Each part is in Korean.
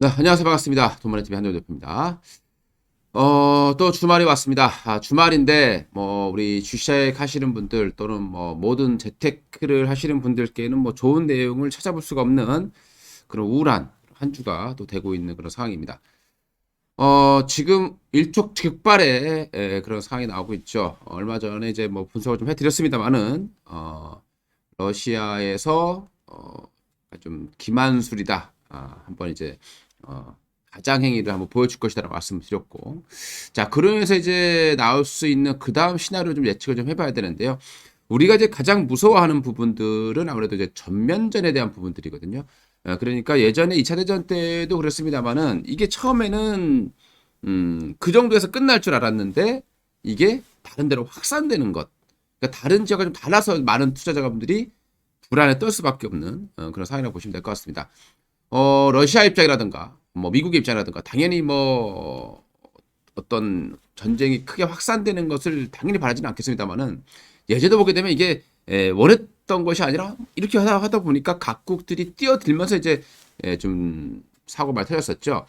네, 안녕하세요. 반갑습니다. 돈마네TV 한정호 대표입니다. 또 주말이 왔습니다. 주말인데, 우리 주식 하시는 분들 또는 모든 재테크를 하시는 분들께는 좋은 내용을 찾아볼 수가 없는 그런 우울한 한 주가 또 되고 있는 그런 상황입니다. 지금 일촉즉발의 그런 상황이 나오고 있죠. 얼마 전에 이제 분석을 좀 해드렸습니다만은, 러시아에서, 좀 기만술이다. 한번 이제, 어, 가장행위를 한번 보여줄 것이다라고 말씀드렸고. 자, 그러면서 이제 나올 수 있는 그 다음 시나리오 좀 예측을 좀 해봐야 되는데요. 우리가 이제 가장 무서워하는 부분들은 아무래도 이제 전면전에 대한 부분들이거든요. 그러니까 예전에 2차 대전 때도 그랬습니다만은 이게 처음에는 그 정도에서 끝날 줄 알았는데 이게 다른 데로 확산되는 것. 그러니까 다른 지역과 좀 달라서 많은 투자자분들이 불안에 떨 수밖에 없는 그런 상황이라고 보시면 될 것 같습니다. 러시아 입장이라든가 미국의 입장이라든가 당연히 어떤 전쟁이 크게 확산되는 것을 당연히 바라지는 않겠습니다만은 예제도 보게 되면 이게 원했던 것이 아니라 이렇게 하다 보니까 각국들이 뛰어들면서 이제 좀 사고 말 터졌었죠.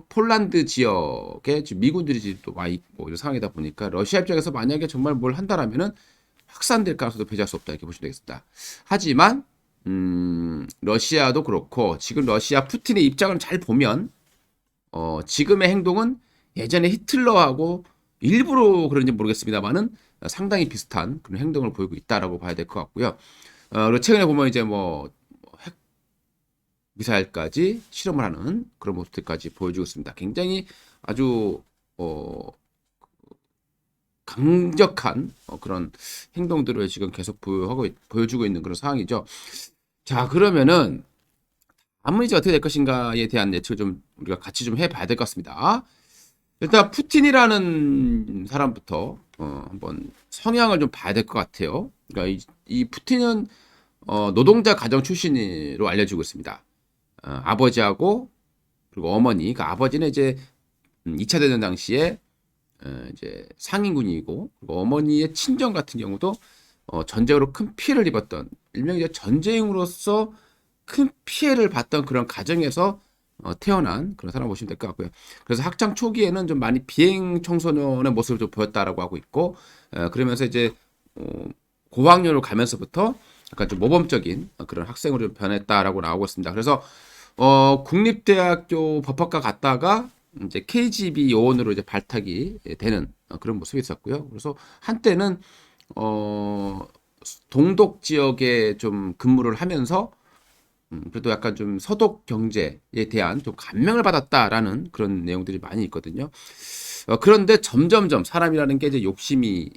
폴란드 지역에 지금 미군들이 또 와 있고 이런 상황이다 보니까 러시아 입장에서 만약에 정말 뭘 한다라면은 확산될 가능성도 배제할 수 없다 이렇게 보시면 되겠습니다. 하지만 러시아도 그렇고 지금 러시아 푸틴의 입장을 잘 보면 지금의 행동은 예전에 히틀러하고 일부러 그런지 모르겠습니다만은 상당히 비슷한 그런 행동을 보이고 있다라고 봐야 될 것 같고요. 그리고 최근에 보면 이제 핵 미사일까지 실험을 하는 그런 모습들까지 보여주고 있습니다. 굉장히 아주 강력한 그런 행동들을 지금 계속 보여주고 있는 그런 상황이죠. 자, 그러면은 다음은 이제 어떻게 될 것인가에 대한 예측을 좀 우리가 같이 좀 해봐야 될 것 같습니다. 일단 푸틴이라는 사람부터 한번 성향을 좀 봐야 될 것 같아요. 그러니까 이 푸틴은 노동자 가정 출신으로 알려지고 있습니다. 아버지하고 그리고 어머니, 그러니까 아버지는 이제 2차 대전 당시에 이제 상인군이고 그리고 어머니의 친정 같은 경우도 전쟁으로 큰 피해를 입었던 일명 이제 전쟁으로서 큰 피해를 봤던 그런 가정에서 태어난 그런 사람 보시면 될 것 같고요. 그래서 학창 초기에는 좀 많이 비행 청소년의 모습을 좀 보였다라고 하고 있고, 그러면서 이제 고학년으로 가면서부터 약간 좀 모범적인 그런 학생으로 좀 변했다라고 나오고 있습니다. 그래서 국립대학교 법학과 갔다가 이제 KGB 요원으로 이제 발탁이 되는 그런 모습이 있었고요. 그래서 한때는 어, 동독 지역에 좀 근무를 하면서 그래도 약간 좀 서독 경제에 대한 좀 감명을 받았다라는 그런 내용들이 많이 있거든요. 그런데 점점점 사람이라는 게 이제 욕심이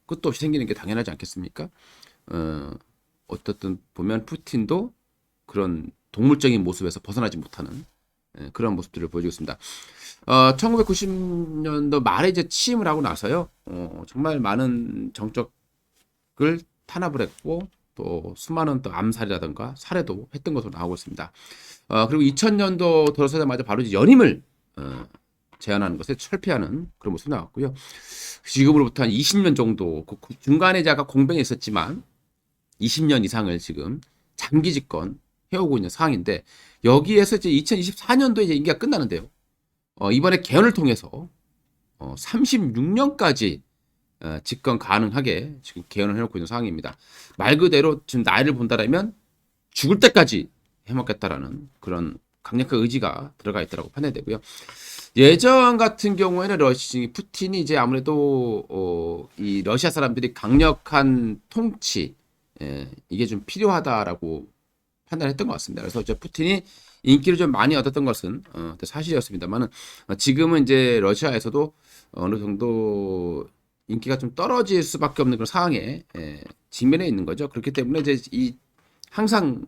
끝도 없이 생기는 게 당연하지 않겠습니까? 어, 어떻든 보면 푸틴도 그런 동물적인 모습에서 벗어나지 못하는 그런 모습들을 보여주고 있습니다. 1990년도 말에 이제 취임을 하고 나서요, 정말 많은 정적을 탄압을 했고, 또 수많은 또 암살이라든가 살해도 했던 것으로 나오고 있습니다. 그리고 2000년도 들어서자마자 바로 이제 연임을 제안하는 것에 철폐하는 그런 모습이 나왔고요. 지금으로부터 한 20년 정도, 중간에 제가 공백이 있었지만 20년 이상을 지금 장기 집권 해오고 있는 상황인데 여기에서 이제 2024년도에 이제 임기가 끝나는데요. 이번에 개헌을 통해서 36년까지 집권 가능하게 지금 개헌을 해놓고 있는 상황입니다. 말 그대로 지금 나이를 본다라면 죽을 때까지 해먹겠다라는 그런 강력한 의지가 들어가 있다고 판단되고요. 예전 같은 경우에는 푸틴이 이제 아무래도 이 러시아 사람들이 강력한 통치 이게 좀 필요하다라고 판단했던 것 같습니다. 그래서 이제 푸틴이 인기를 좀 많이 얻었던 것은 사실이었습니다만은 지금은 이제 러시아에서도 어느 정도 인기가 좀 떨어질 수밖에 없는 그런 상황에 직면해 있는 거죠. 그렇기 때문에 이제 이 항상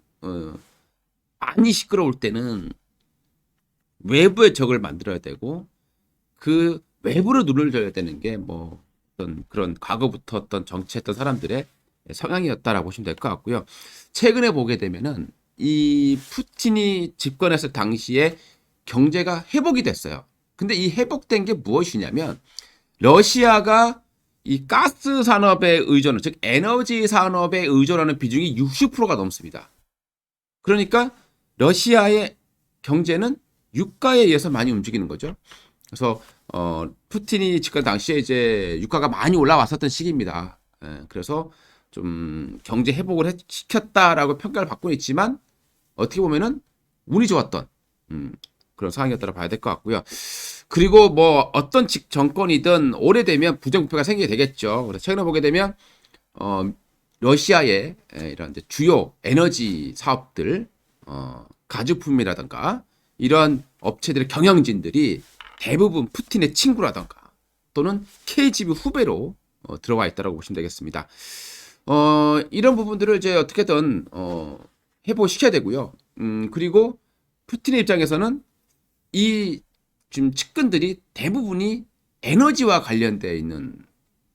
많이 시끄러울 때는 외부의 적을 만들어야 되고 그 외부로 눈을 줘야 되는 게 어떤 그런 과거부터 어떤 정치했던 사람들의 성향이었다라고 보시면 될 것 같고요. 최근에 보게 되면은 이 푸틴이 집권했을 당시에 경제가 회복이 됐어요. 근데 이 회복된 게 무엇이냐면 러시아가 이 가스 산업에 의존, 즉 에너지 산업에 의존하는 비중이 60%가 넘습니다. 그러니까 러시아의 경제는 유가에 의해서 많이 움직이는 거죠. 그래서 푸틴이 집권 당시에 이제 유가가 많이 올라왔었던 시기입니다. 그래서 좀 경제 회복을 시켰다라고 평가를 받고 있지만 어떻게 보면은 운이 좋았던 그런 상황이었다고 봐야 될 것 같고요. 그리고 뭐 어떤 정권이든 오래되면 부정부패가 생기게 되겠죠. 그래서 최근에 보게 되면 러시아의 이런 이제 주요 에너지 사업들, 가주품이라든가 이런 업체들의 경영진들이 대부분 푸틴의 친구라든가 또는 KGB 후배로 들어와 있다고 보시면 되겠습니다. 이런 부분들을 이제 어떻게든 해소시켜야 되고요. 그리고 푸틴의 입장에서는 이 지금 측근들이 대부분이 에너지와 관련되어 있는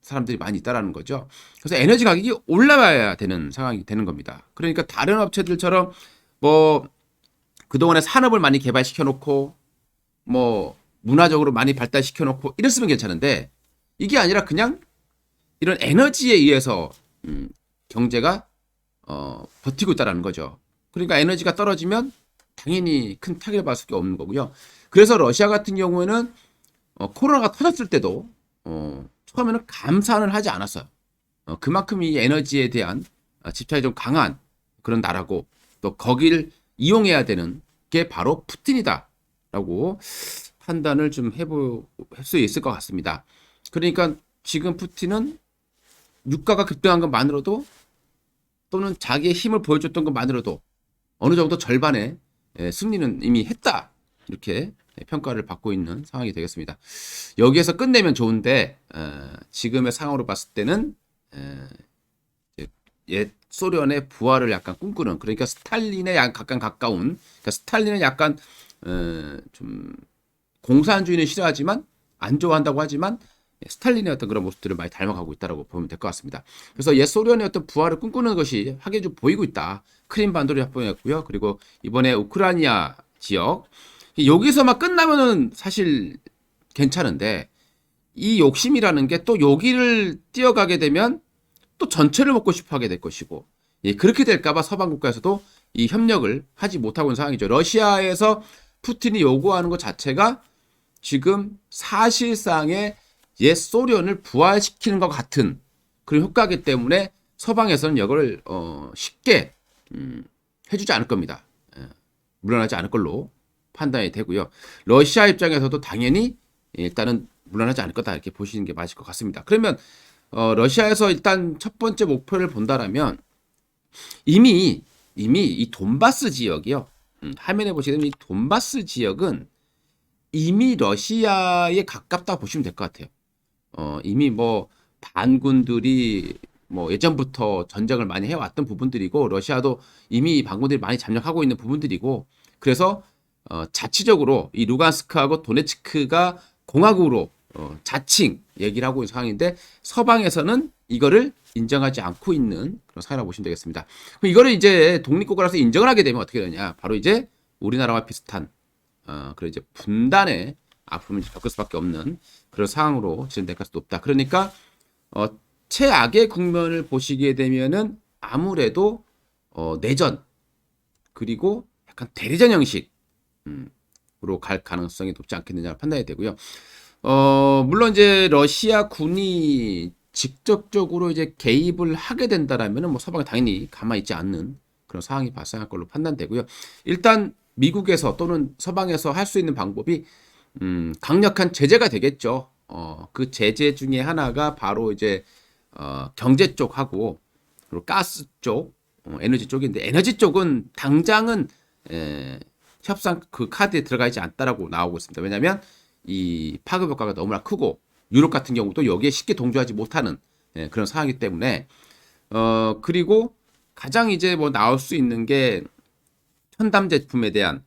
사람들이 많이 있다라는 거죠. 그래서 에너지 가격이 올라와야 되는 상황이 되는 겁니다. 그러니까 다른 업체들처럼 뭐 그동안에 산업을 많이 개발시켜 놓고 뭐 문화적으로 많이 발달시켜 놓고 이랬으면 괜찮은데 이게 아니라 그냥 이런 에너지에 의해서 경제가 버티고 있다라는 거죠. 그러니까 에너지가 떨어지면 당연히 큰 타격을 받을 수밖에 없는 거고요. 그래서 러시아 같은 경우에는 코로나가 터졌을 때도 처음에는 감산을 하지 않았어요. 그만큼 이 에너지에 대한 집착이 좀 강한 그런 나라고 또 거기를 이용해야 되는 게 바로 푸틴이다라고 판단을 좀 해볼 수 있을 것 같습니다. 그러니까 지금 푸틴은 유가가 급등한 것만으로도 또는 자기의 힘을 보여줬던 것만으로도 어느 정도 절반의 승리는 이미 했다. 이렇게 평가를 받고 있는 상황이 되겠습니다. 여기에서 끝내면 좋은데 지금의 상황으로 봤을 때는 옛 소련의 부활을 약간 꿈꾸는 그러니까 스탈린에 약간 가까운 그러니까 스탈린은 약간 좀 공산주의는 싫어하지만 안 좋아한다고 하지만 스탈린의 어떤 그런 모습들을 많이 닮아가고 있다고 보면 될 것 같습니다. 그래서 옛 소련의 어떤 부활을 꿈꾸는 것이 확연히 좀 보이고 있다. 크림 반도를 확보했고요. 그리고 이번에 우크라이나 지역 여기서만 끝나면은 사실 괜찮은데 이 욕심이라는 게 또 여기를 뛰어가게 되면 또 전체를 먹고 싶어 하게 될 것이고 그렇게 될까봐 서방 국가에서도 이 협력을 하지 못하고 있는 상황이죠. 러시아에서 푸틴이 요구하는 것 자체가 지금 사실상의 옛 소련을 부활시키는 것 같은 그런 효과이기 때문에 서방에서는 이걸 쉽게 해주지 않을 겁니다. 물러나지 않을 걸로 판단이 되고요. 러시아 입장에서도 당연히 일단은 물러나지 않을 거다 이렇게 보시는 게 맞을 것 같습니다. 그러면 러시아에서 일단 첫 번째 목표를 본다라면 이미 이 돈바스 지역이요. 화면에 보시면 이 돈바스 지역은 이미 러시아에 가깝다 보시면 될 것 같아요. 이미 뭐 반군들이 뭐 예전부터 전쟁을 많이 해왔던 부분들이고 러시아도 이미 반군들이 많이 잠적하고 있는 부분들이고 그래서 자치적으로 이 루간스크하고 도네츠크가 공화국으로 자칭 얘기를 하고 있는 상황인데 서방에서는 이거를 인정하지 않고 있는 그런 상황이라고 보시면 되겠습니다. 그럼 이거를 이제 독립국가로서 인정을 하게 되면 어떻게 되냐? 바로 이제 우리나라와 비슷한 그런 이제 분단의 아픔을 겪을 수밖에 없는 그런 상황으로 진행될 가능성이 높다. 그러니까 최악의 국면을 보시게 되면은 아무래도 내전 그리고 약간 대리전 형식으로 갈 가능성이 높지 않겠느냐 판단이 되고요. 물론 이제 러시아 군이 직접적으로 이제 개입을 하게 된다라면은 뭐 서방이 당연히 가만히 있지 않는 그런 상황이 발생할 걸로 판단되고요. 일단 미국에서 또는 서방에서 할 수 있는 방법이 강력한 제재가 되겠죠. 그 제재 중에 하나가 바로 이제 경제 쪽하고 그리고 가스 쪽, 에너지 쪽인데 에너지 쪽은 당장은 협상 그 카드에 들어가 있지 않다라고 나오고 있습니다. 왜냐하면 이 파급 효과가 너무나 크고 유럽 같은 경우도 여기에 쉽게 동조하지 못하는 그런 상황이기 때문에 그리고 가장 이제 뭐 나올 수 있는 게 첨단 제품에 대한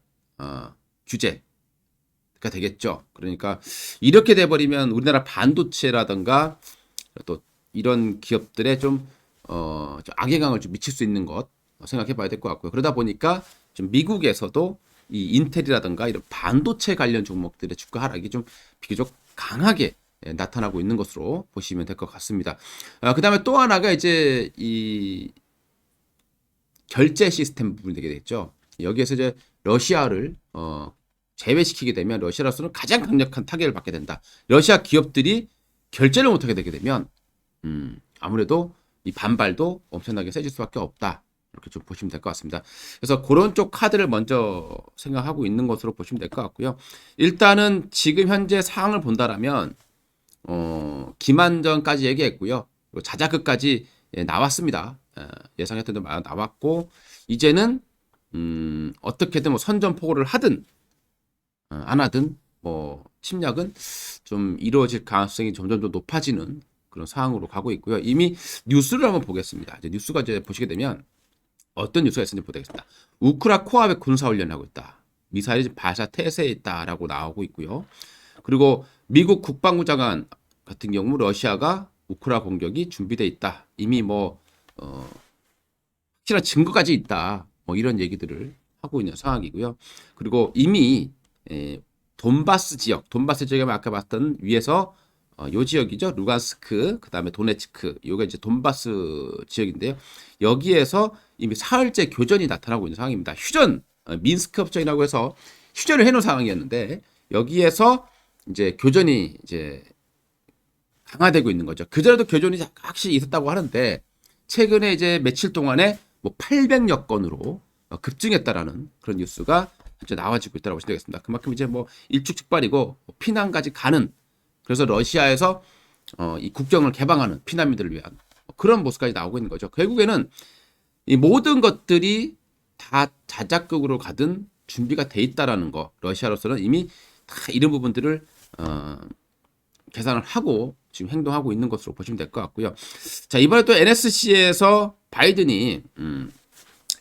규제가 되겠죠. 그러니까 이렇게 돼버리면 우리나라 반도체라든가 또 이런 기업들에 좀 악영향을 좀 미칠 수 있는 것 생각해봐야 될 것 같고요. 그러다 보니까 좀 미국에서도 이 인텔이라든가 이런 반도체 관련 종목들의 주가 하락이 좀 비교적 강하게 나타나고 있는 것으로 보시면 될 것 같습니다. 그 다음에 또 하나가 이제 이 결제 시스템 부분이 되게 되겠죠. 여기에서 이제 러시아를 제외시키게 되면 러시아로서는 가장 강력한 타격을 받게 된다. 러시아 기업들이 결제를 못하게 되게 되면 아무래도 이 반발도 엄청나게 세질 수밖에 없다. 이렇게 좀 보시면 될 것 같습니다. 그래서 그런 쪽 카드를 먼저 생각하고 있는 것으로 보시면 될 것 같고요. 일단은 지금 현재 상황을 본다라면 김한전까지 얘기했고요. 그리고 자자극까지 나왔습니다. 예상했던 대로 나왔고 이제는 어떻게든 뭐 선전포고를 하든 안 하든 뭐 침략은 좀 이루어질 가능성이 점점 더 높아지는 그런 상황으로 가고 있고요. 이미 뉴스를 한번 보겠습니다. 이제 뉴스가 이제 보시게 되면 어떤 뉴스가 있었는지 보겠습니다. 우크라 코앞에 군사훈련을 하고 있다. 미사일이 발사 태세에 있다라고 나오고 있고요. 그리고 미국 국방부 장관 같은 경우 러시아가 우크라 공격이 준비돼 있다. 이미 뭐 확실한 증거까지 있다. 뭐 이런 얘기들을 하고 있는 상황이고요. 그리고 이미 돈바스 지역에 아까 봤던 위에서 요 지역이죠. 루간스크, 그 다음에 도네츠크, 요게 이제 돈바스 지역인데요. 여기에서 이미 사흘째 교전이 나타나고 있는 상황입니다. 휴전, 민스크 협정이라고 해서 휴전을 해놓은 상황이었는데 여기에서 이제 교전이 이제 강화되고 있는 거죠. 그전에도 교전이 확실히 있었다고 하는데 최근에 이제 며칠 동안에 뭐 800여 건으로 급증했다라는 그런 뉴스가 이제 나와지고 있다고 보시면 되겠습니다. 그만큼 이제 뭐 일촉즉발이고 피난까지 가는 그래서 러시아에서 이 국경을 개방하는 피난민들을 위한 그런 모습까지 나오고 있는 거죠. 결국에는 이 모든 것들이 다 자작극으로 가든 준비가 돼 있다라는 거. 러시아로서는 이미 다 이런 부분들을 계산을 하고 지금 행동하고 있는 것으로 보시면 될 것 같고요. 자, 이번에 또 NSC에서 바이든이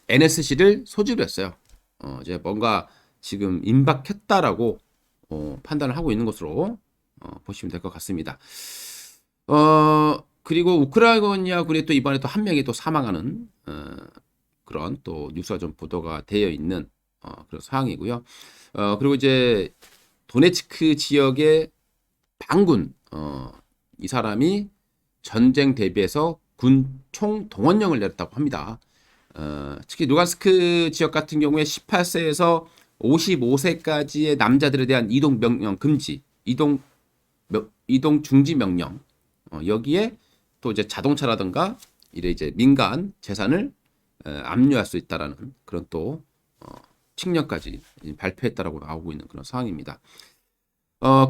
NSC를 소집을 했어요. 이제 뭔가 지금 임박했다라고 판단을 하고 있는 것으로 보시면 될 것 같습니다. 그리고 우크라이나 군이 또 이번에 또 한 명이 또 사망하는 그런 또 뉴스가 좀 보도가 되어 있는 그런 상황이고요. 그리고 이제 도네츠크 지역의 반군 이 사람이 전쟁 대비해서 군 총동원령을 내렸다고 합니다. 특히 루간스크 지역 같은 경우에 18세에서 55세까지의 남자들에 대한 이동 명령 금지, 이동 중지 명령. 여기에 또 이제 자동차라든가 이래 이제 민간 재산을 압류할 수 있다라는 그런 또 칙령까지 발표했다라고 나오고 있는 그런 상황입니다.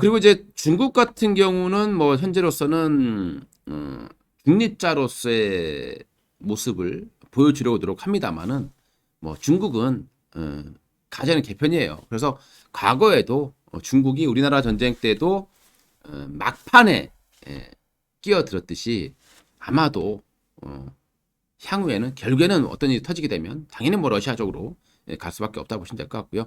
그리고 이제 중국 같은 경우는 뭐 현재로서는 중립자로서의 모습을 보여주려고 합니다만은 뭐 중국은 가자는 개편이에요. 그래서 과거에도 중국이 우리나라 전쟁 때도 막판에 끼어들었듯이 아마도 향후에는 결국에는 어떤 일이 터지게 되면 당연히 뭐 러시아 쪽으로 갈 수밖에 없다 보시면 될 것 같고요.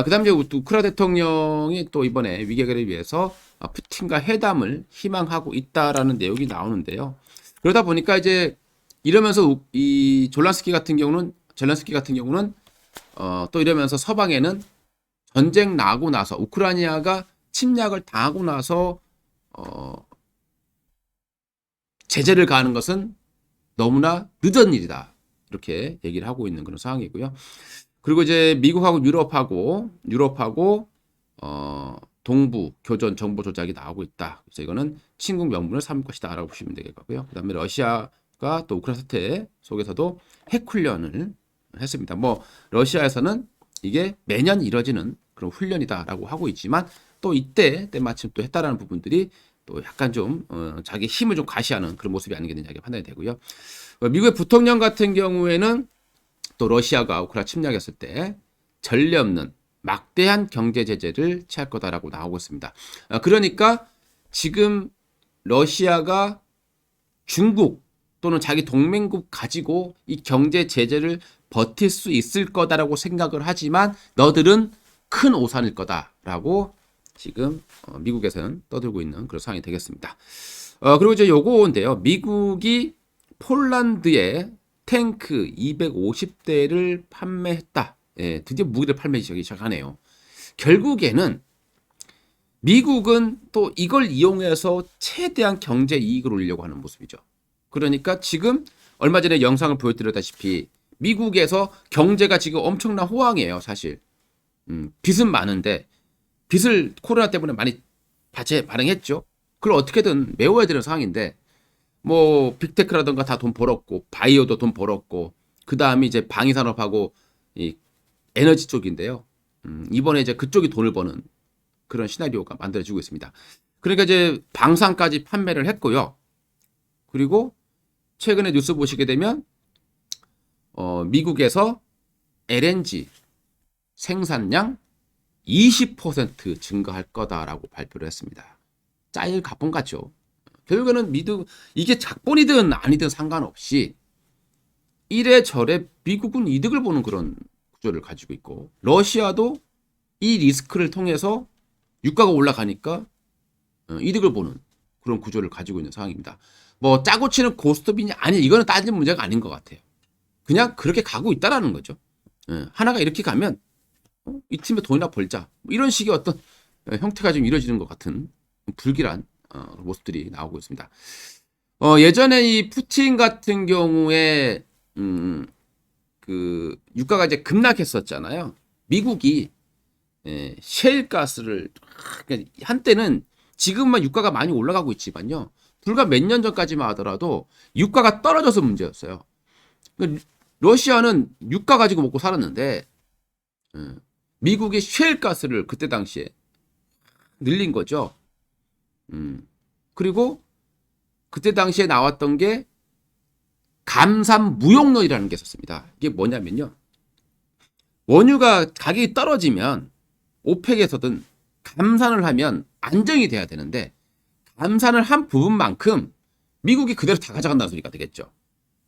그다음 이제 우크라 대통령이 또 이번에 위기 해결을 위해서 푸틴과 회담을 희망하고 있다라는 내용이 나오는데요. 그러다 보니까 이제 이러면서 이 젤렌스키 같은 경우는 또 이러면서 서방에는 전쟁 나고 나서 우크라이나가 침략을 당하고 나서 제재를 가하는 것은 너무나 늦은 일이다. 이렇게 얘기를 하고 있는 그런 상황이고요. 그리고 이제 미국하고 유럽하고 동부 교전 정보 조작이 나오고 있다. 그래서 이거는 친국 명분을 삼을 것이다라고 보시면 되겠고요. 그다음에 러시아가 또 우크라이나 사태 속에서도 핵 훈련을 했습니다. 뭐 러시아에서는 이게 매년 이뤄지는 그런 훈련이다라고 하고 있지만 또 이때 때마침 또 했다라는 부분들이 또 약간 좀 자기 힘을 좀 과시하는 그런 모습이 아니겠느냐 판단이 되고요. 미국의 부통령 같은 경우에는 또 러시아가 우크라이나 침략했을 때 전례 없는 막대한 경제 제재를 취할 거다라고 나오고 있습니다. 그러니까 지금 러시아가 중국 또는 자기 동맹국 가지고 이 경제 제재를 버틸 수 있을 거다라고 생각을 하지만 너들은 큰 오산일 거다라고 지금 미국에서는 떠들고 있는 그런 상황이 되겠습니다. 그리고 이제 요거인데요. 미국이 폴란드에 탱크 250대를 판매했다. 예, 드디어 무기를 판매하기 시작하네요. 결국에는 미국은 또 이걸 이용해서 최대한 경제 이익을 올리려고 하는 모습이죠. 그러니까 지금 얼마 전에 영상을 보여드렸다시피 미국에서 경제가 지금 엄청난 호황이에요, 사실. 빚은 많은데 빚을 코로나 때문에 많이 발행했죠. 그걸 어떻게든 메워야 되는 상황인데 뭐 빅테크라든가 다 돈 벌었고 바이오도 돈 벌었고 그 다음에 이제 방위산업하고 이 에너지 쪽인데요. 이번에 이제 그쪽이 돈을 버는 그런 시나리오가 만들어지고 있습니다. 그러니까 이제 방산까지 판매를 했고요. 그리고 최근에 뉴스 보시게 되면 미국에서 LNG 생산량 20% 증가할 거다라고 발표를 했습니다. 짜일 가쁜 같죠. 결국에는 이게 작본이든 아니든 상관없이 이래저래 미국은 이득을 보는 그런 구조를 가지고 있고 러시아도 이 리스크를 통해서 유가가 올라가니까 이득을 보는 그런 구조를 가지고 있는 상황입니다. 뭐 짜고 치는 고스톱이냐 아니 이거는 따지는 문제가 아닌 것 같아요. 그냥 그렇게 가고 있다라는 거죠. 하나가 이렇게 가면 이 팀에 돈이나 벌자 뭐 이런 식의 어떤 형태가 좀 이루어지는 것 같은 불길한 모습들이 나오고 있습니다. 예전에 이 푸틴 같은 경우에 그 유가가 이제 급락했었잖아요. 미국이 셰일가스를 한때는 지금만 유가가 많이 올라가고 있지만요. 불과 몇 년 전까지만 하더라도 유가가 떨어져서 문제였어요. 러시아는 유가 가지고 먹고 살았는데 미국이 셰일가스를 그때 당시에 늘린 거죠. 그리고 그때 당시에 나왔던 게 감산무역론이라는 게 있었습니다. 이게 뭐냐면요. 원유가 가격이 떨어지면 오펙에서든 감산을 하면 안정이 돼야 되는데 감산을 한 부분만큼 미국이 그대로 다 가져간다는 소리가 되겠죠.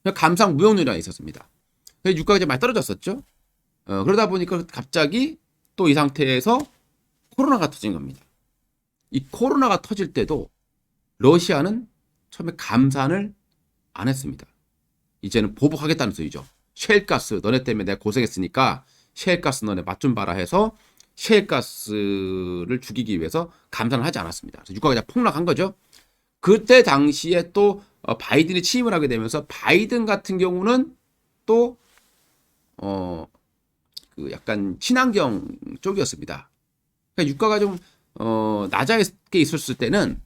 감산무역론이라는 게 있었습니다. 그래서 유가가 이제 많이 떨어졌었죠. 그러다 보니까 갑자기 또 이 상태에서 코로나가 터진 겁니다. 이 코로나가 터질 때도 러시아는 처음에 감산을 안 했습니다. 이제는 보복하겠다는 소리죠. 셰일가스 너네 때문에 내가 고생했으니까 셰일가스 너네 맛 좀 봐라 해서 셰일가스를 죽이기 위해서 감산을 하지 않았습니다. 그래서 유가가 그냥 폭락한 거죠. 그때 당시에 또 바이든이 취임을 하게 되면서 바이든 같은 경우는 또 그 약간 친환경 쪽이었습니다. 그러니까 유가가 좀 낮게 있었을 때는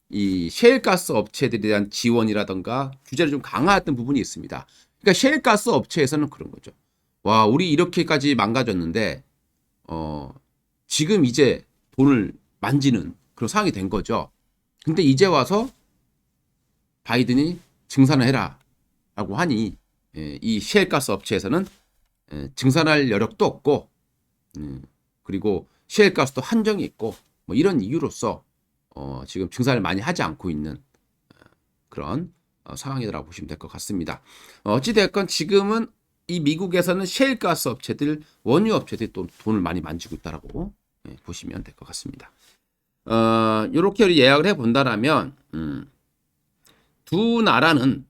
이 셰일가스 업체들에 대한 지원이라던가 규제를 좀 강화했던 부분이 있습니다. 그러니까 셰일가스 업체에서는 그런 거죠. 와, 우리 이렇게까지 망가졌는데 지금 이제 돈을 만지는 그런 상황이 된 거죠. 근데 이제 와서 바이든이 증산을 해라 라고 하니 이 셰일가스 업체에서는 증산할 여력도 없고 그리고 셰일가스도 한정이 있고 뭐 이런 이유로서 지금 증산을 많이 하지 않고 있는 그런 상황이라고 보시면 될 것 같습니다. 어찌됐건 지금은 이 미국에서는 셰일가스 업체들, 원유 업체들이 또 돈을 많이 만지고 있다라고 보시면 될 것 같습니다. 이렇게 예약을 해본다라면 두 나라는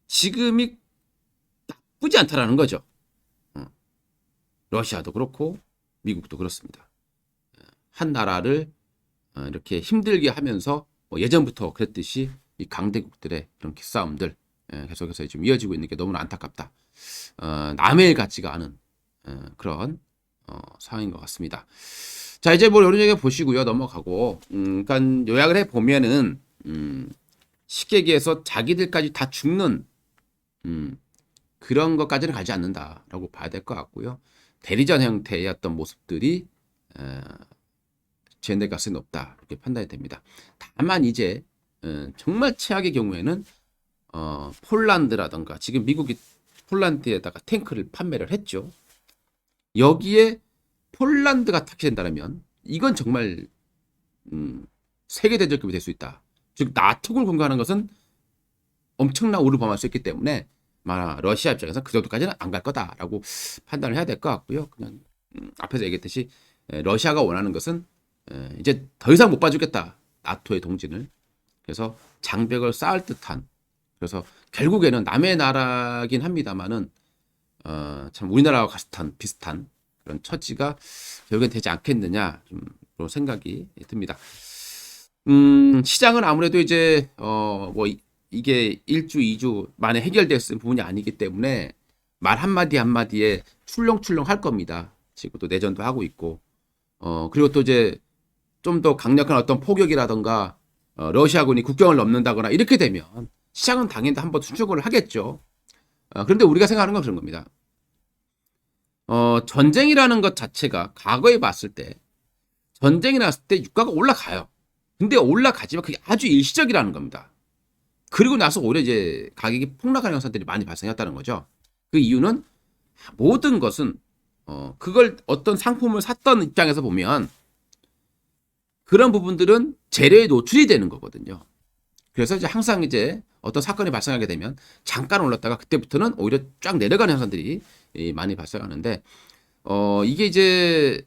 지금이 나쁘지 않다라는 거죠. 러시아도 그렇고 미국도 그렇습니다. 한 나라를 이렇게 힘들게 하면서 뭐 예전부터 그랬듯이 이 강대국들의 그런 기싸움들 계속해서 지금 이어지고 있는 게 너무나 안타깝다. 남의 일 같지가 않은 그런 상황인 것 같습니다. 자, 이제 뭐 이런 얘기 보시고요. 넘어가고 그러니까 요약을 해 보면은 쉽게 얘기해서 자기들까지 다 죽는 그런 것까지는 가지 않는다라고 봐야 될 것 같고요. 대리전 형태의 어떤 모습들이 젠데가스에 높다 이렇게 판단이 됩니다. 다만 이제 정말 최악의 경우에는 폴란드라던가 지금 미국이 폴란드에다가 탱크를 판매를 했죠. 여기에 폴란드가 타격된다면 이건 정말 세계 대전급이 될 수 있다. 즉 나토를 공격하는 것은 엄청난 오를 범할 수 있기 때문에 러시아 입장에서 그 정도까지는 안 갈 거다라고 판단을 해야 될 것 같고요. 그냥 앞에서 얘기했듯이 러시아가 원하는 것은 이제 더 이상 못 봐주겠다. 나토의 동진을. 그래서 장벽을 쌓을 듯한 그래서 결국에는 남의 나라긴 합니다만은 참 우리나라와 비슷한 그런 처지가 결국엔 되지 않겠느냐 좀 그런 생각이 듭니다. 시장은 아무래도 이제 뭐 이게 1주, 2주 만에 해결됐을 부분이 아니기 때문에 말 한마디 한마디에 출렁출렁 할 겁니다. 지금 또 내전도 하고 있고, 그리고 또 이제 좀 더 강력한 어떤 포격이라던가, 러시아군이 국경을 넘는다거나 이렇게 되면 시장은 당연히 한번 수축을 하겠죠. 그런데 우리가 생각하는 건 그런 겁니다. 전쟁이라는 것 자체가 과거에 봤을 때, 전쟁이 났을 때 유가가 올라가요. 근데 올라가지만 그게 아주 일시적이라는 겁니다. 그리고 나서 오히려 이제 가격이 폭락하는 현상들이 많이 발생했다는 거죠. 그 이유는 모든 것은 그걸 어떤 상품을 샀던 입장에서 보면 그런 부분들은 재료에 노출이 되는 거거든요. 그래서 이제 항상 이제 어떤 사건이 발생하게 되면 잠깐 올랐다가 그때부터는 오히려 쫙 내려가는 현상들이 많이 발생하는데, 이게 이제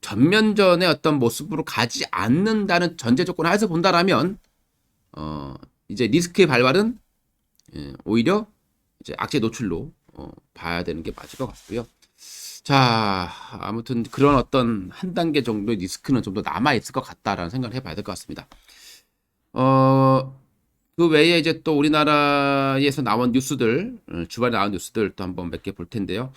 전면전의 어떤 모습으로 가지 않는다는 전제 조건 하에서 본다라면, 이제 리스크의 발발은 오히려 이제 악재 노출로 봐야 되는 게 맞을 것 같고요. 자, 아무튼 그런 어떤 한 단계 정도의 리스크는 좀 더 남아 있을 것 같다라는 생각을 해봐야 될 것 같습니다. 그 외에 이제 또 우리나라에서 나온 뉴스들, 주말에 나온 뉴스들 또 한번 몇 개 볼 텐데요.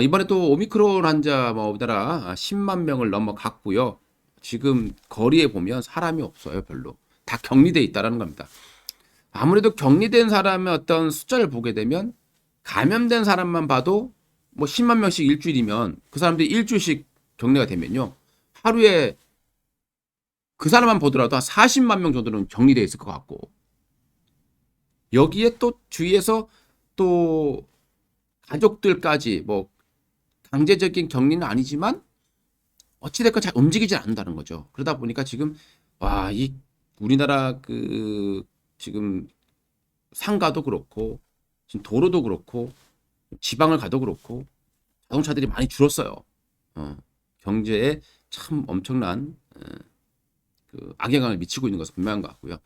이번에 또 오미크론 환자 뭐 우리나라 10만 명을 넘어갔고요. 지금 거리에 보면 사람이 없어요, 별로. 다 격리돼 있다라는 겁니다. 아무래도 격리된 사람의 어떤 숫자를 보게 되면 감염된 사람만 봐도 뭐 10만 명씩 일주일이면 그 사람들이 일주일씩 격리가 되면요. 하루에 그 사람만 보더라도 한 40만 명 정도는 격리돼 있을 것 같고, 여기에 또 주위에서 또 가족들까지 뭐 강제적인 격리는 아니지만 어찌됐건 잘 움직이질 않는다는 거죠. 그러다 보니까 지금 이 우리나라 그 지금 상가도 그렇고 지금 도로도 그렇고 지방을 가도 그렇고 자동차들이 많이 줄었어요. 경제에 참 엄청난 그 악영향을 미치고 있는 것은 분명한 것 같고요.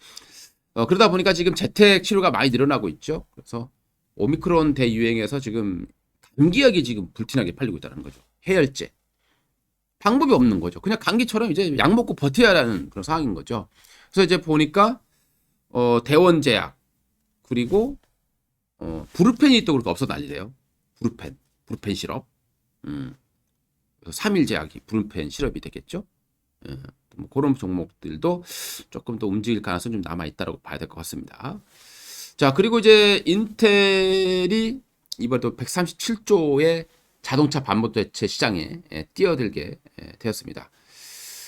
그러다 보니까 지금 재택 치료가 많이 늘어나고 있죠. 그래서 오미크론 대유행에서 지금 감기약이 지금 불티나게 팔리고 있다는 거죠. 해열제. 방법이 없는 거죠. 그냥 감기처럼 이제 약 먹고 버텨야 하는 그런 상황인 거죠. 그래서 이제 보니까 대원제약 그리고 브루펜이 또 그렇게 없어 난리래요. 브루펜 시럽. 3일 제약이 브루펜 시럽이 되겠죠. 뭐 그런 종목들도 조금 더 움직일 가능성이 좀 남아 있다고 봐야 될 것 같습니다. 자, 그리고 이제 인텔이 이번에 또 137조의 자동차 반도체 시장에 뛰어들게 되었습니다.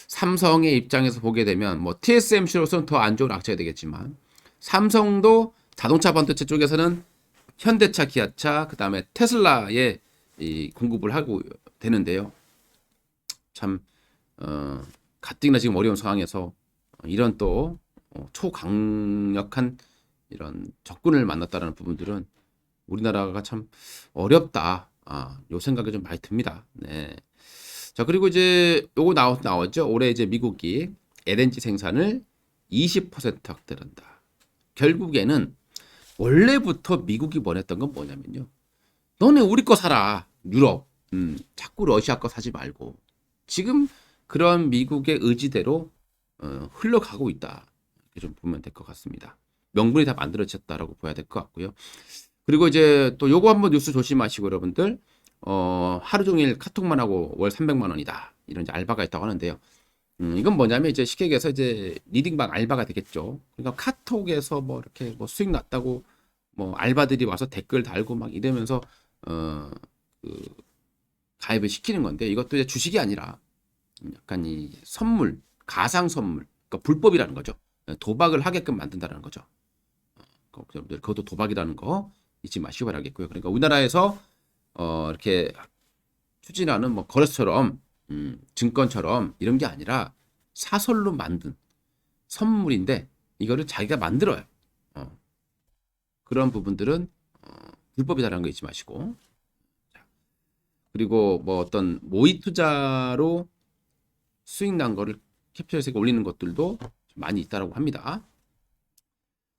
삼성의 입장에서 보게 되면 뭐 TSMC로서는 더 안 좋은 악재가 되겠지만, 삼성도 자동차 반도체 쪽에서는 현대차, 기아차, 그 다음에 테슬라에 이 공급을 하고 되는데요. 참 가뜩이나 지금 어려운 상황에서 이런 또 초강력한 이런 적군을 만났다는 부분들은 우리나라가 참 어렵다. 요 생각이 좀 많이 듭니다. 네. 자, 그리고 이제 요거 나왔죠. 올해 이제 미국이 LNG 생산을 20% 확대한다. 결국에는 원래부터 미국이 원했던 건 뭐냐면요. 너네 우리 거 사라. 유럽. 자꾸 러시아 거 사지 말고. 지금 그런 미국의 의지대로 흘러가고 있다. 이렇게 좀 보면 될 것 같습니다. 명분이 다 만들어졌다라고 봐야 될 것 같고요. 그리고 이제 또 요거 한번 뉴스 조심하시고 여러분들, 하루 종일 카톡만 하고 월 300만 원이다. 이런 이제 알바가 있다고 하는데요. 이건 뭐냐면 이제 쉽게 얘기해서 이제 리딩방 알바가 되겠죠. 그러니까 카톡에서 뭐 이렇게 뭐 수익 났다고 뭐 알바들이 와서 댓글 달고 막 이러면서 그 가입을 시키는 건데, 이것도 이제 주식이 아니라 약간 이 선물, 가상 선물, 그러니까 불법이라는 거죠. 도박을 하게끔 만든다는 거죠. 여러분들 그것도 도박이라는 거 잊지 마시기 바라겠고요. 그러니까 우리나라에서 이렇게 추진하는 뭐 거래처럼 증권처럼 이런 게 아니라 사설로 만든 선물인데 이거를 자기가 만들어요. 그런 부분들은 불법이다라는 거 잊지 마시고. 그리고 뭐 어떤 모의 투자로 수익 난 거를 캡처해서 올리는 것들도 많이 있다라고 합니다.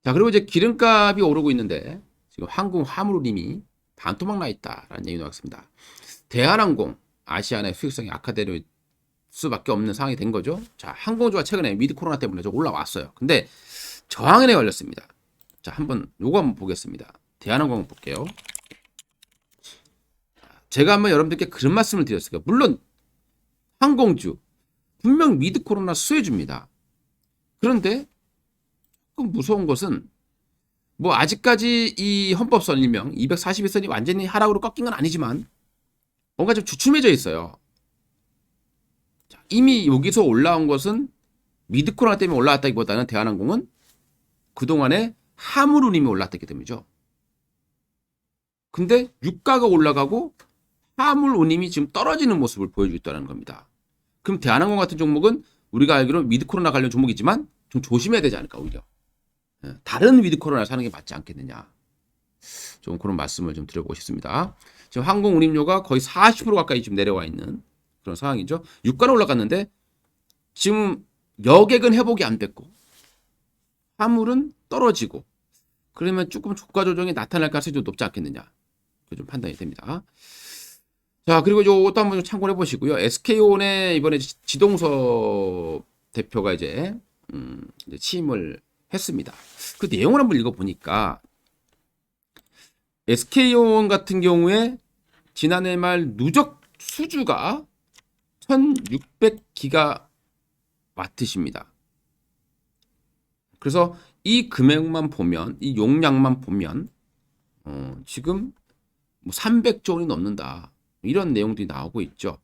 자, 그리고 이제 기름값이 오르고 있는데 지금 항공 화물님이 반토막 나 있다라는 얘기 나왔습니다. 대한항공 아시아내 수익성이 악화될 수밖에 없는 상황이 된 거죠. 자, 항공주가 최근에 위드 코로나 때문에 좀 올라왔어요. 근데 저항에 걸렸습니다. 자, 요거 한번 보겠습니다. 대한항공 한번 볼게요. 제가 한번 여러분들께 그런 말씀을 드렸어요. 물론 항공주 분명 위드 코로나 수혜주입니다. 그런데 조금 무서운 것은 뭐 아직까지 이 헌법선 일명 241선이 완전히 하락으로 꺾인 건 아니지만 뭔가 좀 주춤해져 있어요. 자, 이미 여기서 올라온 것은 위드 코로나 때문에 올라왔다기보다는 대한항공은 그동안에 화물 운임이 올랐기 때문이죠. 근데 유가가 올라가고 화물 운임이 지금 떨어지는 모습을 보여주고 있다는 겁니다. 그럼 대한항공 같은 종목은 우리가 알기로 위드 코로나 관련 종목이지만 좀 조심해야 되지 않을까 오히려. 다른 위드 코로나 사는 게 맞지 않겠느냐. 좀 그런 말씀을 좀 드려보고 싶습니다. 지금 항공 운임료가 거의 40% 가까이 지금 내려와 있는 그런 상황이죠. 유가는 올라갔는데 지금 여객은 회복이 안 됐고 화물은 떨어지고 그러면 조금 주가 조정이 나타날 가능성이 좀 높지 않겠느냐. 좀 판단이 됩니다. 자, 그리고 이것도 한번 참고를 해보시고요. SK온의 이번에 지동섭 대표가 이제 취임을 했습니다. 그 내용을 한번 읽어보니까 SK온 같은 경우에 지난해 말 누적 수주가 1600기가와트십니다. 그래서 이 금액만 보면, 이 용량만 보면 지금 뭐 300조 원이 넘는다. 이런 내용들이 나오고 있죠.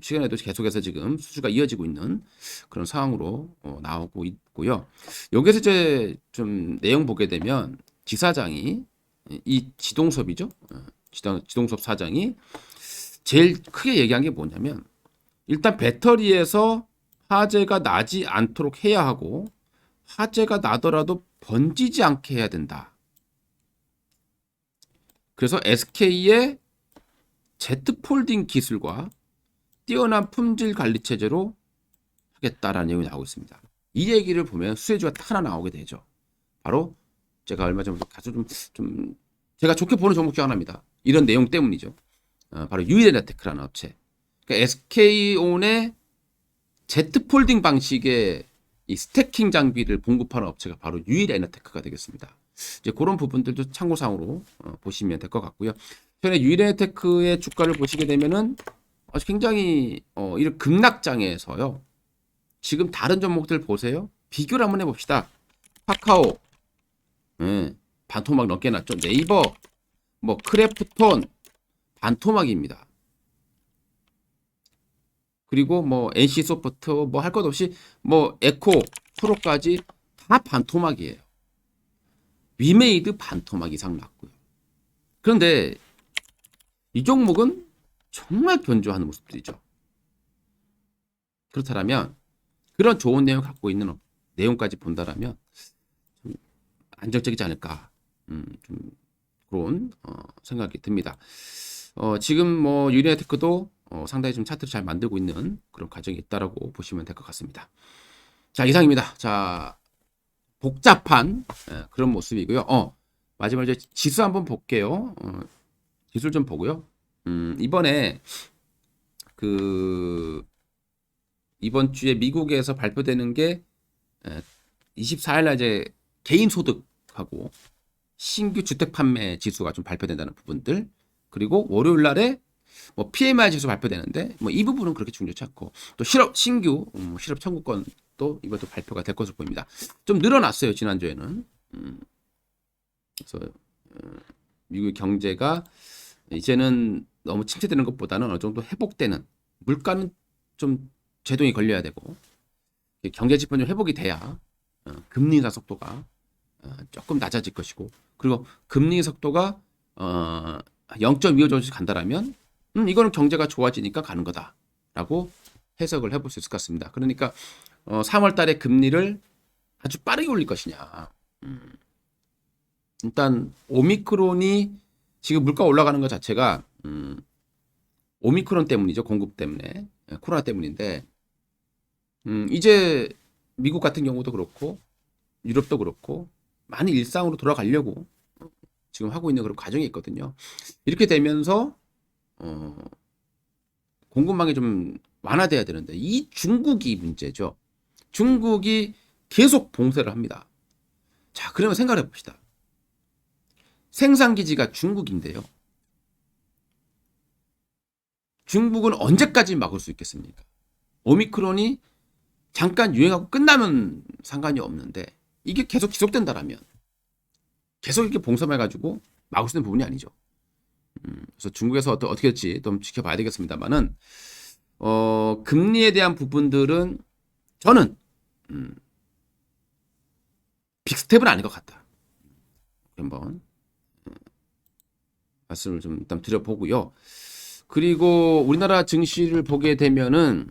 최근에도 계속해서 지금 수주가 이어지고 있는 그런 상황으로 나오고 있고요. 여기서 이제 좀 내용 보게 되면 지사장이 이 지동섭이죠. 지동섭 사장이 제일 크게 얘기한 게 뭐냐면 일단 배터리에서 화재가 나지 않도록 해야 하고 화재가 나더라도 번지지 않게 해야 된다. 그래서 SK의 Z폴딩 기술과 뛰어난 품질 관리 체제로 하겠다라는 내용이 나오고 있습니다. 이 얘기를 보면 수혜주가 딱 하나 나오게 되죠. 바로 제가 얼마 전부터 가서 좀 제가 좋게 보는 종목 중 하나입니다. 이런 내용 때문이죠. 바로 유일에너테크라는 업체. 그러니까 SK온의 Z폴딩 방식의 이 스태킹 장비를 공급하는 업체가 바로 유일에너테크가 되겠습니다. 이제 그런 부분들도 참고사항으로 보시면 될 것 같고요. 최근에 유일에너테크의 주가를 보시게 되면은 굉장히 이런 급락장에서요. 지금 다른 종목들 보세요. 비교를 한번 해봅시다. 카카오, 반토막 넘게 났죠. 네이버, 뭐 크래프톤, 반토막입니다. 그리고 뭐 NC소프트 뭐 할 것 없이 뭐 에코, 프로까지 다 반토막이에요. 위메이드 반토막 이상 났고요. 그런데 이 종목은 정말 견조하는 모습들이죠. 그렇다면 그런 좋은 내용 갖고 있는 내용까지 본다라면 좀 안정적이지 않을까 좀 그런 생각이 듭니다. 지금 뭐 유리네테크도 상당히 좀 차트를 잘 만들고 있는 그런 과정이 있다라고 보시면 될 것 같습니다. 자, 이상입니다. 자, 복잡한 그런 모습이고요. 마지막으로 이제 지수 한번 볼게요. 지수를 좀 보고요. 이번에 이번 주에 미국에서 발표되는 게 24일 날 이제 개인 소득하고 신규 주택 판매 지수가 좀 발표된다는 부분들, 그리고 월요일 날에 뭐 PMI 지수 발표되는데 뭐 이 부분은 그렇게 중요치 않고, 또 신규 실업 청구권도 이것도 발표가 될 것으로 보입니다. 좀 늘어났어요 지난주에는. 그래서 미국 경제가 이제는 너무 침체되는 것보다는 어느 정도 회복되는, 물가는 좀 제동이 걸려야 되고 경제 지표 좀 회복이 돼야 금리 인하 속도가 조금 낮아질 것이고, 그리고 금리 속도가 0.25 정도씩 간다라면 이거는 경제가 좋아지니까 가는 거다라고 해석을 해볼 수 있을 것 같습니다. 그러니까 3월 달에 금리를 아주 빠르게 올릴 것이냐. 일단 오미크론이 지금 물가 올라가는 것 자체가 오미크론 때문이죠. 공급 때문에, 코로나 때문인데 이제 미국 같은 경우도 그렇고 유럽도 그렇고 많이 일상으로 돌아가려고 지금 하고 있는 그런 과정이 있거든요. 이렇게 되면서 공급망이 좀 완화돼야 되는데 이 중국이 문제죠. 중국이 계속 봉쇄를 합니다. 자, 그러면 생각해 봅시다. 생산기지가 중국인데요. 중국은 언제까지 막을 수 있겠습니까? 오미크론이 잠깐 유행하고 끝나면 상관이 없는데 이게 계속 지속된다라면 계속 이렇게 봉쇄해가지고 막을 수 있는 부분이 아니죠. 그래서 중국에서 어떻게 될지 좀 지켜봐야 되겠습니다만은 금리에 대한 부분들은 저는 빅스텝은 아닌 것 같다. 한번 말씀을 좀 일단 드려보고요. 그리고 우리나라 증시를 보게 되면은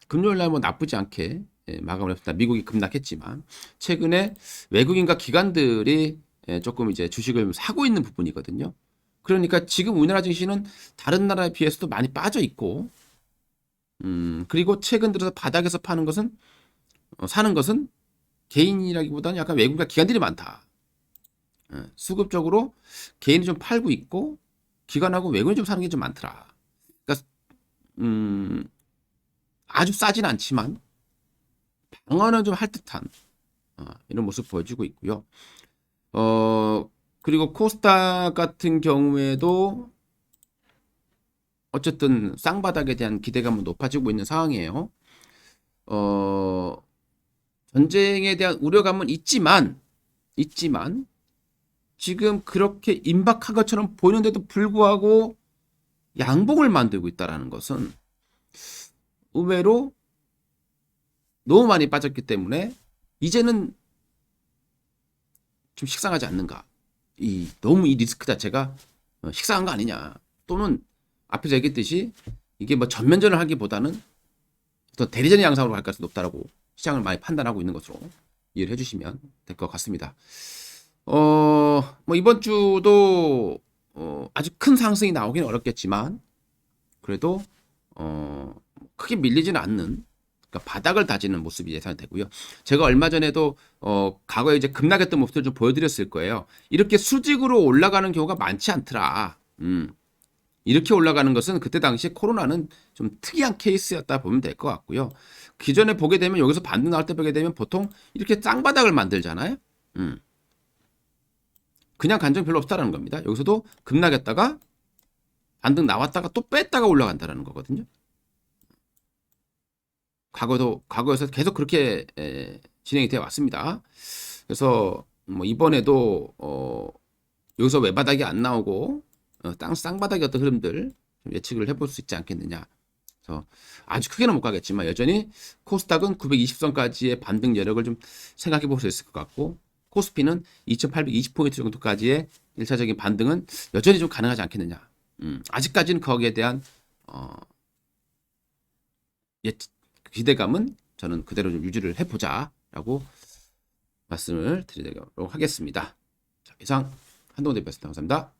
금요일 날 뭐 나쁘지 않게 마감을 했습니다. 미국이 급락했지만 최근에 외국인과 기관들이 조금 이제 주식을 사고 있는 부분이거든요. 그러니까 지금 우리나라 증시는 다른 나라에 비해서도 많이 빠져 있고, 그리고 최근 들어서 바닥에서 사는 것은 개인이라기보다는 약간 외국인과 기관들이 많다. 수급적으로 개인이 좀 팔고 있고 기관하고 외국인이 좀 사는 게 좀 많더라. 그러니까 아주 싸진 않지만 방어는 좀 할 듯한 이런 모습 보여주고 있고요. 그리고 코스닥 같은 경우에도 어쨌든 쌍바닥에 대한 기대감은 높아지고 있는 상황이에요. 전쟁에 대한 우려감은 있지만 지금 그렇게 임박한 것처럼 보이는데도 불구하고 양봉을 만들고 있다는 것은 의외로 너무 많이 빠졌기 때문에 이제는 좀 식상하지 않는가. 너무 이 리스크 자체가 식상한 거 아니냐. 또는 앞에서 얘기했듯이 이게 뭐 전면전을 하기보다는 더 대리전의 양상으로 갈 가능성이 높다라고 시장을 많이 판단하고 있는 것으로 이해를 해주시면 될 것 같습니다. 뭐 이번 주도 아주 큰 상승이 나오긴 어렵겠지만 그래도 크게 밀리지는 않는, 그러니까 바닥을 다지는 모습이 예상되고요. 제가 얼마 전에도 과거에 이제 급락했던 모습을 좀 보여드렸을 거예요. 이렇게 수직으로 올라가는 경우가 많지 않더라. 이렇게 올라가는 것은 그때 당시 코로나는 좀 특이한 케이스였다 보면 될 것 같고요. 기존에 보게 되면 여기서 반등 나올 때 보게 되면 보통 이렇게 쌍바닥을 만들잖아요. 그냥 간정 별로 없다라는 겁니다. 여기서도 급락했다가 반등 나왔다가 또 뺐다가 올라간다라는 거거든요. 과거에서 계속 그렇게 진행이 되어 왔습니다. 그래서 뭐 이번에도 여기서 외바닥이 안 나오고 쌍바닥의 어떤 흐름들 좀 예측을 해볼 수 있지 않겠느냐. 그래서 아주 크게는 못 가겠지만 여전히 코스닥은 920선까지의 반등 여력을 좀 생각해 볼 수 있을 것 같고, 코스피는 2820포인트 정도까지의 1차적인 반등은 여전히 좀 가능하지 않겠느냐. 아직까지는 거기에 대한 기대감은 저는 그대로 좀 유지를 해보자라고 말씀을 드리도록 하겠습니다. 자, 이상 한동훈 대표였습니다. 감사합니다.